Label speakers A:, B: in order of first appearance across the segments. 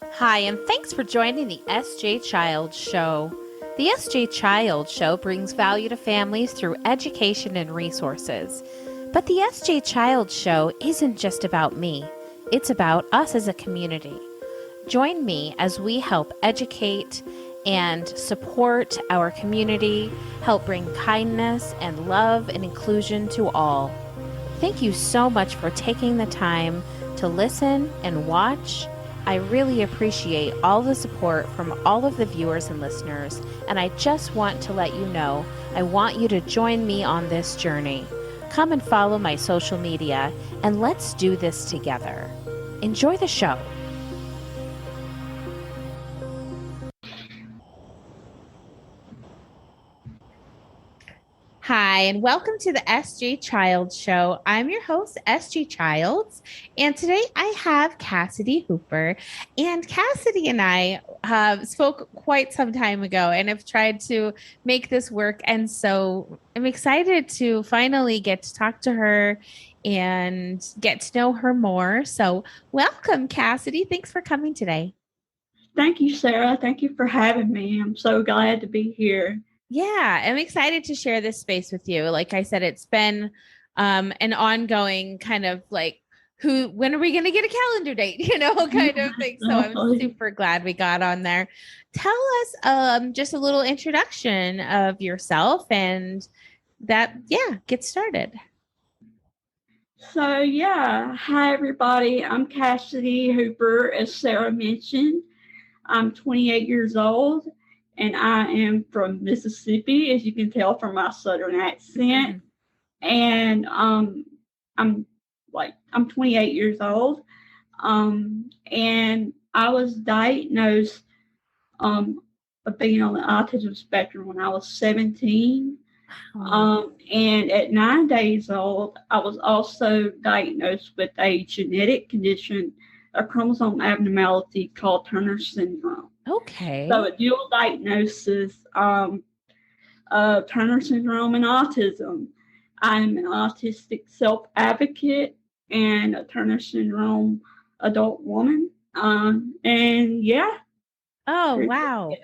A: Hi, and thanks for joining the S.J. Child Show. The S.J. Child Show brings value to families through education and resources. But the S.J. Child Show isn't just about me, it's about us as a community. Join me as we help educate and support our community, help bring kindness and love and inclusion to all. Thank you so much for taking the time to listen and watch. I really appreciate all the support from all of the viewers and listeners, and I just want to let you know I want you to join me on this journey. Come and follow my social media, and let's do this together. Enjoy the show. Hi, and welcome to the SG Child Show. I'm your host, SG Childs, and today I have Cassidy Hooper. And Cassidy and I spoke quite some time ago and have tried to make this work. And so I'm excited to finally get to talk to her and get to know her more. So, welcome, Cassidy. Thanks for coming today.
B: Thank you, Sarah. Thank you for having me. I'm so glad to be here.
A: Yeah, I'm excited to share this space with you. Like I said, it's been an ongoing kind of like, when are we going to get a calendar date, kind of thing. So I'm super glad we got on there. Tell us just a little introduction of yourself and get started.
B: So, hi, everybody. I'm Cassidy Hooper, as Sarah mentioned. I'm 28 years old, and I am from Mississippi, as you can tell from my Southern accent. And I'm 28 years old, and I was diagnosed of being on the autism spectrum when I was 17. And at 9 days old, I was also diagnosed with a genetic condition, a chromosome abnormality called Turner syndrome.
A: Okay.
B: So a dual diagnosis of Turner syndrome and autism. I'm an autistic self-advocate and a Turner syndrome adult woman. And yeah.
A: Oh, wow.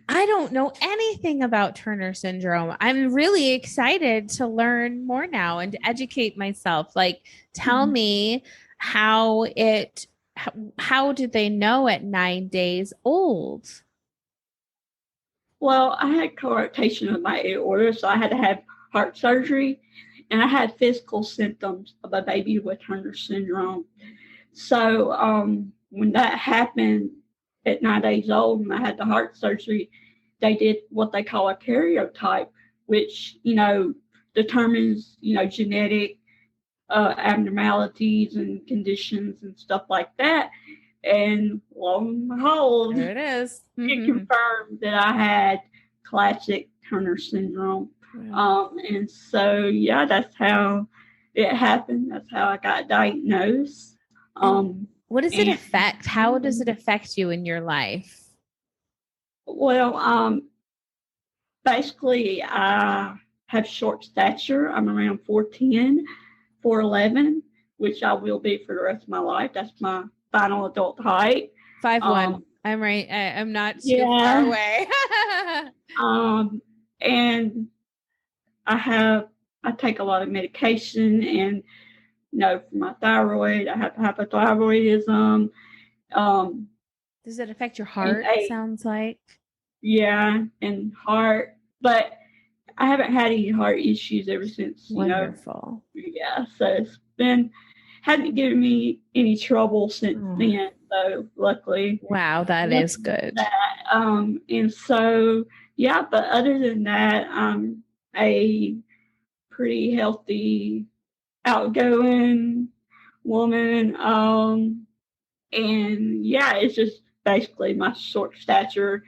A: I don't know anything about Turner syndrome. I'm really excited to learn more now and to educate myself. Like, tell me how did they know at 9 days old?
B: Well, I had coarctation of my aorta, so I had to have heart surgery, and I had physical symptoms of a baby with Turner syndrome. So when that happened at 9 days old, and I had the heart surgery, they did what they call a karyotype, which determines genetic abnormalities and conditions and stuff like that. And lo and behold,
A: there it is.
B: It confirmed that I had classic Turner syndrome. And so, that's how it happened. That's how I got diagnosed.
A: What does it affect? How does it affect you in your life?
B: Well, basically, I have short stature. I'm around 4'10", 4'11", which I will be for the rest of my life. That's my final adult height.
A: 5'1". I'm right. I'm not too far away.
B: And I take a lot of medication, and for my thyroid, I have hypothyroidism.
A: Does it affect your heart? It sounds like.
B: Yeah, and heart, but I haven't had any heart issues ever since.
A: Wonderful.
B: Yeah, so it's hadn't given me any trouble since then. So luckily.
A: Wow, that is good.
B: And so, but other than that, I'm a pretty healthy, outgoing woman. And it's just basically my short stature.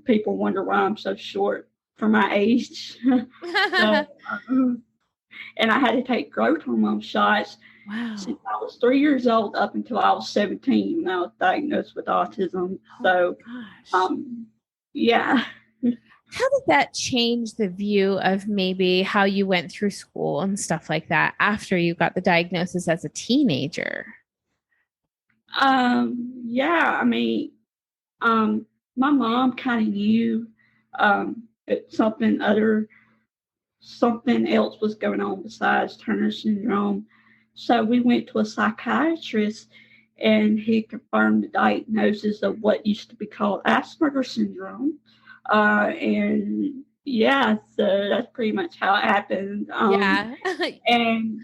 B: People wonder why I'm so short for my age. So, and I had to take growth hormone shots since I was 3 years old up until I was 17 when I was diagnosed with autism. So, yeah.
A: How did that change the view of maybe how you went through school and stuff like that after you got the diagnosis as a teenager?
B: yeah, I mean, my mom kind of knew that something else was going on besides Turner syndrome. So we went to a psychiatrist, and he confirmed the diagnosis of what used to be called Asperger syndrome. And yeah, so that's pretty much how it happened.
A: Yeah.
B: And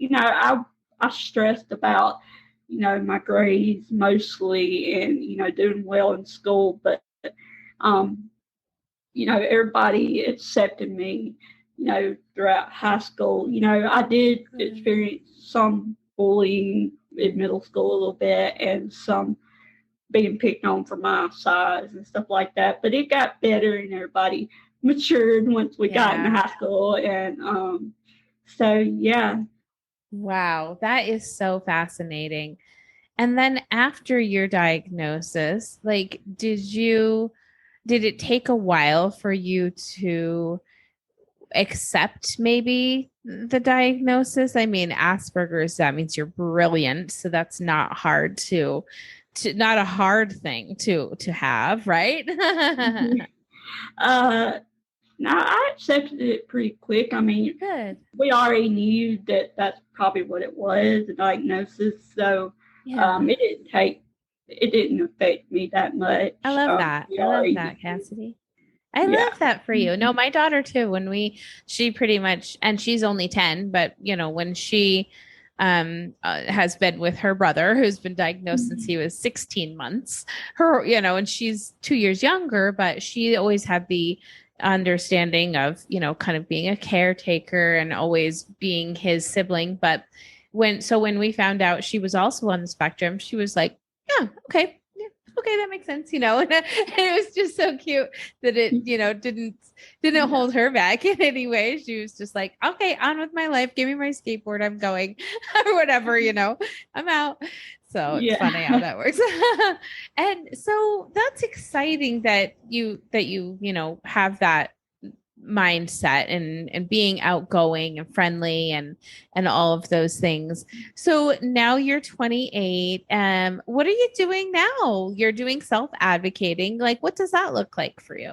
B: I stressed about my grades mostly, and doing well in school, but um, everybody accepted me, throughout high school. I did experience some bullying in middle school a little bit, and some being picked on for my size and stuff like that. But it got better, and everybody matured once we got into high school. And so, yeah.
A: Wow, that is so fascinating. And then after your diagnosis, like, did it take a while for you to accept maybe the diagnosis? I mean, Asperger's, that means you're brilliant, so that's not hard not a hard thing to have, right?
B: uh, No, I accepted it pretty quick. I mean,
A: Good.
B: we already knew that that's probably what it was, the diagnosis. So
A: Yeah.
B: it didn't affect me that much.
A: I love that.
B: We
A: I love
B: already
A: that,
B: knew.
A: Cassidy. I
B: Yeah.
A: love that for you. No, my daughter too, she pretty much, and she's only 10, but when she has been with her brother who's been diagnosed since he was 16 months, and she's 2 years younger, but she always had the understanding of, kind of being a caretaker and always being his sibling. But when we found out she was also on the spectrum, she was like, yeah, okay. Okay, that makes sense, and it was just so cute that it, didn't hold her back in any way. She was just like, okay, on with my life. Give me my skateboard. I'm going or whatever, I'm out. So it's funny how that works. And so that's exciting that you have that mindset and being outgoing and friendly and all of those things. So now you're 28. What are you doing now? You're doing self-advocating. Like, what does that look like for you?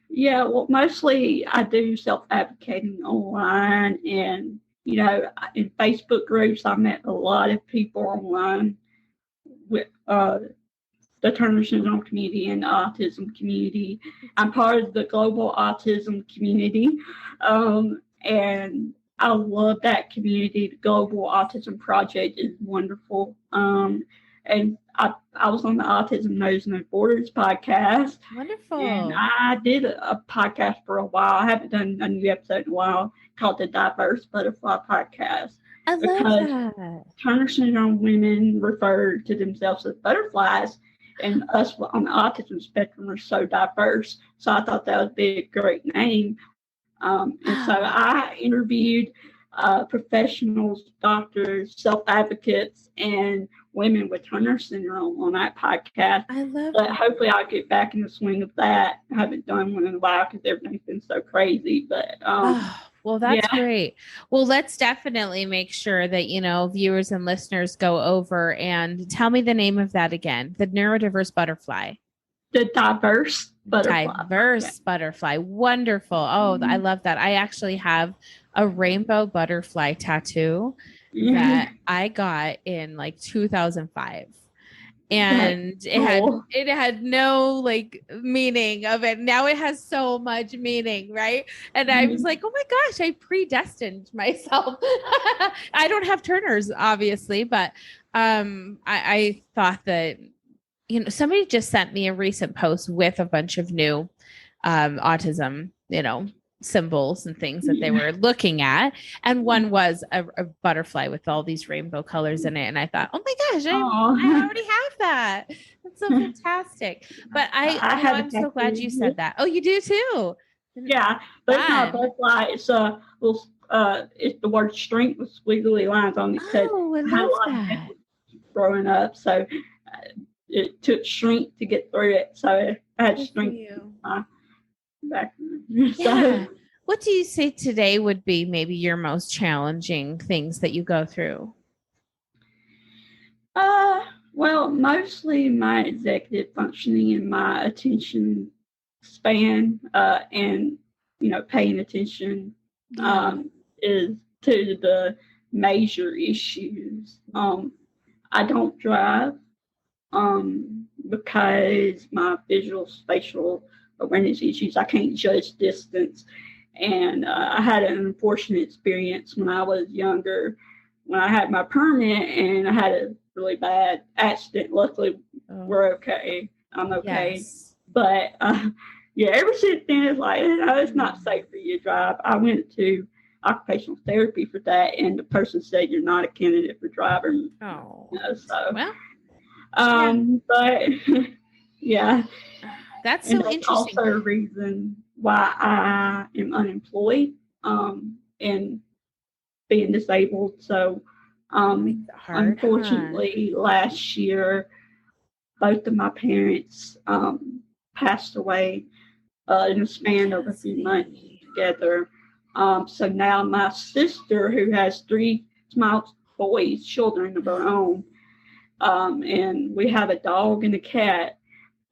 B: Yeah, well, mostly I do self-advocating online, and in Facebook groups. I met a lot of people online with the Turner syndrome community and the autism community. I'm part of the global autism community, and I love that community. The Global Autism Project is wonderful. And I was on the Autism Knows No Borders podcast.
A: Wonderful.
B: And I did a podcast for a while. I haven't done a new episode in a while, called the Diverse Butterfly Podcast.
A: I love that.
B: Turner syndrome women refer to themselves as butterflies, and us on the autism spectrum are so diverse. So I thought that would be a great name. And so I interviewed professionals, doctors, self-advocates, and women with Turner syndrome on that podcast.
A: I love
B: But hopefully I'll get back in the swing of that. I haven't done one in a while because everything's been so crazy. But
A: well, that's great. Well, let's definitely make sure that, viewers and listeners go over and tell me the name of that again. The neurodiverse butterfly.
B: The diverse butterfly.
A: Diverse butterfly. Wonderful. Oh, I love that. I actually have a rainbow butterfly tattoo that I got in like 2005. And it had no meaning of it. Now it has so much meaning, right? And I was like, oh my gosh, I predestined myself. I don't have Turner's, obviously, but I thought that somebody just sent me a recent post with a bunch of new autism, symbols and things that they were looking at. And one was a butterfly with all these rainbow colors in it. And I thought, oh my gosh, I already have that. That's so fantastic. But I'm so glad you said that. Oh, you do too?
B: Yeah, but it's not a butterfly. It's a little, it's the word strength with squiggly lines on it.
A: Oh, I love that.
B: Growing up, so it took strength to get through it. So I had strength back.
A: Yeah. What do you say today would be maybe your most challenging things that you go through?
B: Well, mostly my executive functioning and my attention span, and paying attention,
A: Yeah.
B: is to the major issues. I don't drive, because my visual spatial awareness issues. I can't judge distance, and I had an unfortunate experience when I was younger, when I had my permit, and I had a really bad accident. Luckily,
A: Oh,
B: we're okay. I'm okay,
A: yes.
B: but yeah, ever since then, it's like it's not
A: Mm.
B: safe for you to drive. I went to occupational therapy for that, and the person said you're not a candidate for driving.
A: Oh,
B: So
A: well, yeah.
B: but yeah,
A: That's
B: and
A: so
B: that's
A: interesting.
B: also a reason why I am unemployed, and being disabled. So,
A: Makes it hard, huh?
B: unfortunately, last year, both of my parents passed away in a span of a few months
A: Cassidy.
B: together. So now my sister, who has three small boys, children of her own, and we have a dog and a cat.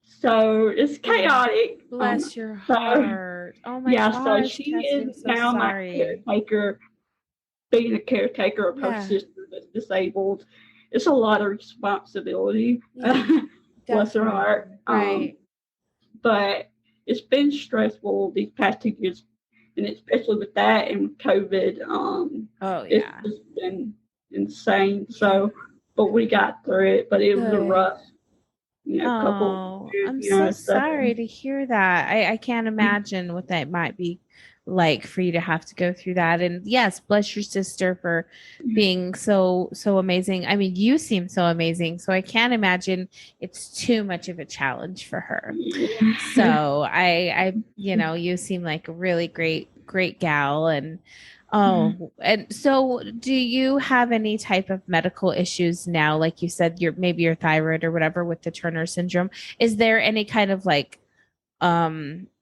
B: So it's
A: Oh,
B: chaotic.
A: bless your
B: So
A: heart. Oh my
B: yeah, so
A: gosh,
B: she
A: Cassidy,
B: is
A: I'm so
B: now my
A: sorry.
B: caretaker, being a caretaker of her
A: Yeah,
B: sister that's disabled. It's a lot of responsibility.
A: yeah,
B: Bless her heart.
A: definitely. Right.
B: But it's been stressful these past 2 years, and especially with that and with COVID,
A: Oh,
B: it's
A: yeah.
B: just been insane.
A: Yeah.
B: So, but we got through it. But it was a
A: Good.
B: rough, couple of
A: Oh,
B: years,
A: I'm so
B: So
A: sorry to hear that. I can't imagine what that might be like for you to have to go through that. And yes, bless your sister for being so amazing. I mean, you seem so amazing, so I can't imagine it's too much of a challenge for her.
B: yeah.
A: So you seem like a really great gal. And oh, and so do you have any type of medical issues now? Like you said, maybe your thyroid or whatever with the Turner syndrome. Is there any kind of like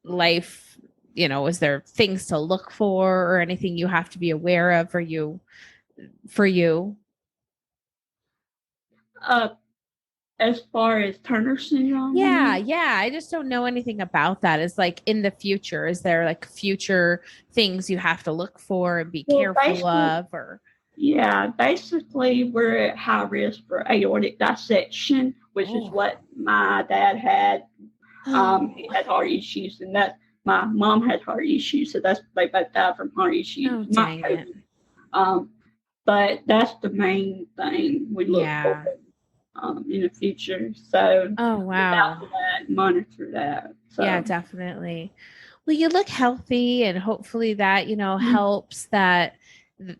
A: life, is there things to look for or anything you have to be aware of for you?
B: uh, as far as Turner syndrome, you
A: Yeah,
B: mean?
A: yeah. I just don't know anything about that. Is like in the future, is there like future things you have to look for and be
B: Well,
A: careful of or
B: basically, we're at high risk for aortic dissection, which is
A: oh.
B: what my dad had. He
A: Oh,
B: had heart issues, and that my mom had heart issues, so they both died from heart issues,
A: oh
B: not
A: dang it.
B: COVID. Um, but that's the main thing we look for,
A: Yeah.
B: in the future. So
A: Oh
B: look out
A: wow.
B: for that, monitor that.
A: Yeah,
B: So
A: definitely. Well, you look healthy and hopefully that,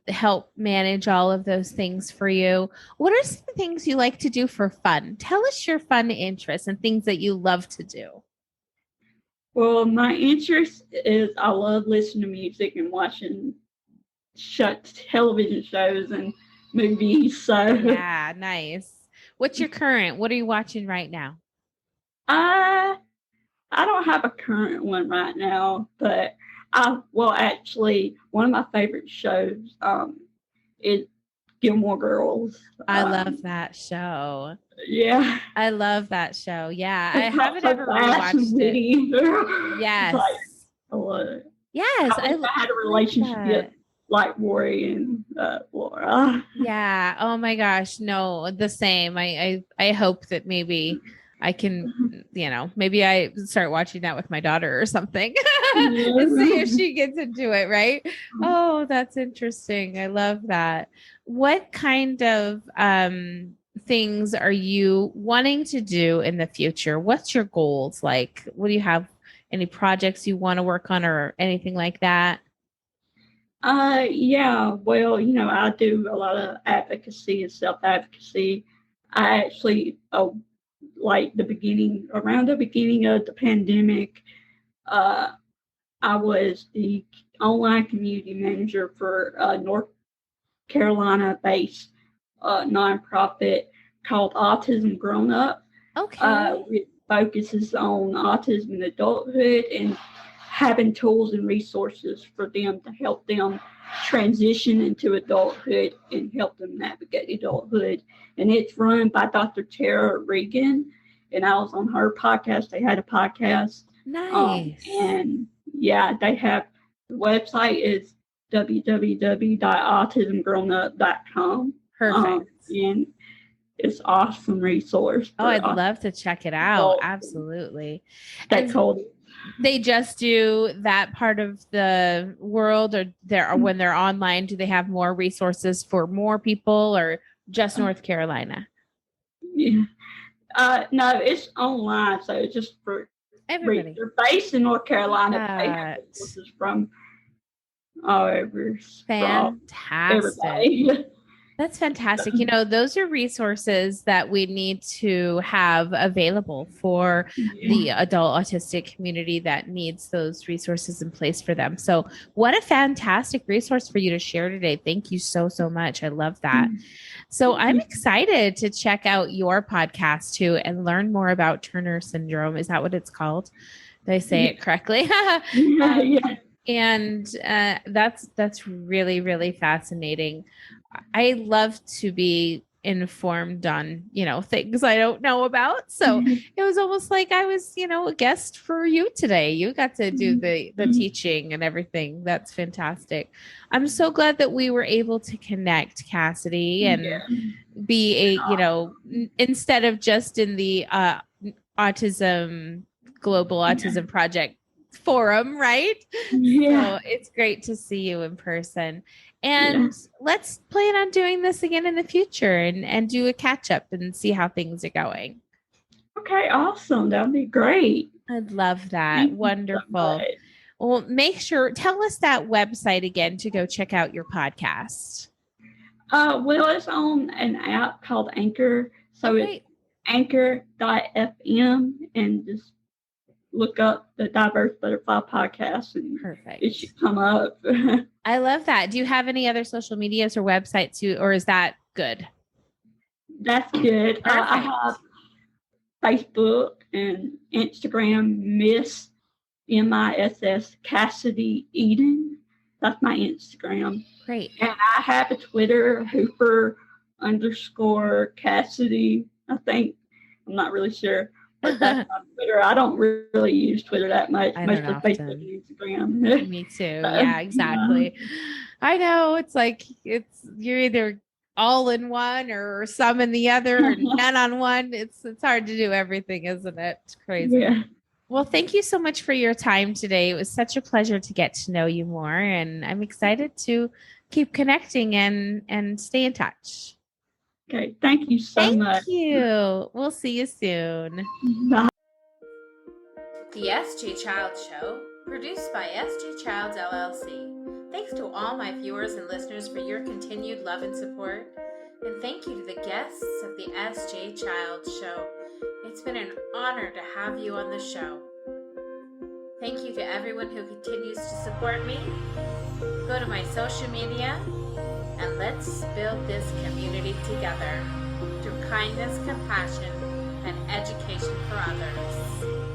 A: help manage all of those things for you. What are some things you like to do for fun? Tell us your fun interests and things that you love to do.
B: well, my interest is I love listening to music and watching television shows and movies. So
A: Yeah, nice. What's your current? What are you watching right now?
B: I I don't have a current one right now, but actually one of my favorite shows is Gilmore Girls.
A: I love that show.
B: Yeah,
A: I love that show. Yeah, I
B: it's not
A: haven't
B: so
A: ever
B: fast and
A: rewatched it.
B: witty. It's
A: Yes.
B: like I love it.
A: Yes,
B: I wish I had a
A: like
B: relationship
A: that.
B: like Rory and Laura.
A: Yeah. Oh my gosh. No, the same. I hope that maybe I can, maybe I start watching that with my daughter or something and see if she gets into it, right? Oh, that's interesting. I love that. What kind of things are you wanting to do in the future? What's your goals like? What do you have? Any projects you want to work on or anything like that?
B: Yeah, well, I do a lot of advocacy and self advocacy. I actually, like around the beginning of the pandemic, uh, I was the online community manager for a North Carolina based nonprofit called Autism Grown Up.
A: Okay.
B: It focuses on autism in adulthood and having tools and resources for them to help them transition into adulthood and help them navigate adulthood. And it's run by Dr. Tara Regan, and I was on her podcast. They had a podcast.
A: Nice.
B: And yeah, they have, the website is www.autismgrownup.com.
A: Perfect.
B: And it's awesome resource.
A: Oh, I'd love to check it out. Absolutely. And they just do that part of the world, or when they're online, do they have more resources for more people, or just North Carolina?
B: Yeah. No, it's online. So it's just for everybody. They're based in North Carolina. They have resources from all over.
A: Fantastic. That's fantastic. You know, those are resources that we need to have available for the adult autistic community that needs those resources in place for them. So what a fantastic resource for you to share today. Thank you so, so much. I love that. So I'm excited to check out your podcast too and learn more about Turner syndrome. Is that what it's called? Did I say it correctly? And that's really, really fascinating. I love to be informed on, things I don't know about. So it was almost like I was, a guest for you today. You got to do the teaching and everything. That's fantastic. I'm so glad that we were able to connect, Cassidy, and be instead of just in the Global Autism Project forum, right? So it's great to see you in person. And let's plan on doing this again in the future and do a catch up and see how things are going.
B: Okay, awesome. That'd be great.
A: I'd love that. Wonderful. Well, tell us that website again to go check out your podcast.
B: Well, it's on an app called Anchor. So it's anchor.fm, and just look up the Diverse Butterfly Podcast and it should come up.
A: I love that. Do you have any other social medias or websites or is that good?
B: That's good. I have Facebook and Instagram, Miss Cassidy Eden. That's my Instagram.
A: Great.
B: And I have a Twitter, Hooper_Cassidy, I think. I'm not really sure. But that's on Twitter. I don't really use Twitter that much. Mostly Facebook and Instagram.
A: Me too. Yeah, exactly. I know. It's like you're either all in one or some in the other, or none on one. It's hard to do everything, isn't it? It's crazy. Yeah. Well, thank you so much for your time today. It was such a pleasure to get to know you more, and I'm excited to keep connecting and stay in touch.
B: Okay, thank you so much.
A: Thank you. We'll see you soon.
B: Bye.
A: The SJ Child Show, produced by sjchildsllc. Thanks to all my viewers and listeners for your continued love and support. And thank you to the guests of the SJ Child Show. It's been an honor to have you on the show. Thank you to everyone who continues to support me. Go to my social media and let's build this community together through kindness, compassion, and education for others.